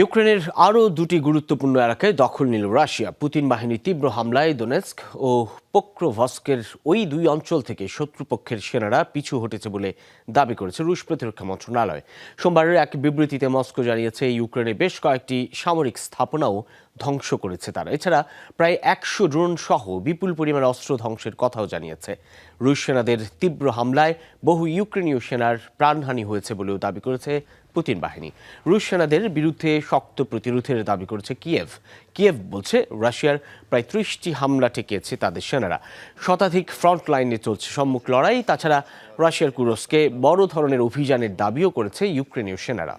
ইউক্রেনের আরও দুটি গুরুত্বপূর্ণ এলাকায় দখল নিল রাশিয়া। পুতিন বাহিনীর তীব্র হামলায় দোনেৎস্ক ও পোক্রোভস্কের ওই দুই অঞ্চল থেকে শত্রুপক্ষের সেনারা পিছু হটেছে বলে দাবি করেছে রুশ প্রতিরক্ষা মন্ত্রণালয়। সোমবারের এক বিবৃতিতে মস্কো জানিয়েছে ইউক্রেনে বেশ কয়েকটি সামরিক স্থাপনাও ধ্বংস করেছে তারা। এছাড়া প্রায় 100 ড্রোন সহ বিপুল পরিমাণ অস্ত্র ধ্বংসের কথাও জানিয়েছে। রুশ সেনাদের তীব্র হামলায় বহু ইউক্রেনীয় সেনার প্রাণহানি হয়েছে বলেও দাবি করেছে পুতিন বাহিনী। রুশ সেনাদের বিরুদ্ধে শক্ত প্রতিরোধের দাবি করেছে কিয়েভ। কিয়েভ বলছে রাশিয়ার প্রায় 30টি হামলা ঠেকিয়েছে তাদের সেনারা। শতাধিক ফ্রন্ট লাইনে চলছে সম্মুখ লড়াই। তাছাড়া রাশিয়ার কুরস্কে বড় ধরনের অভিযানের দাবিও করেছে ইউক্রেনীয় সেনারা।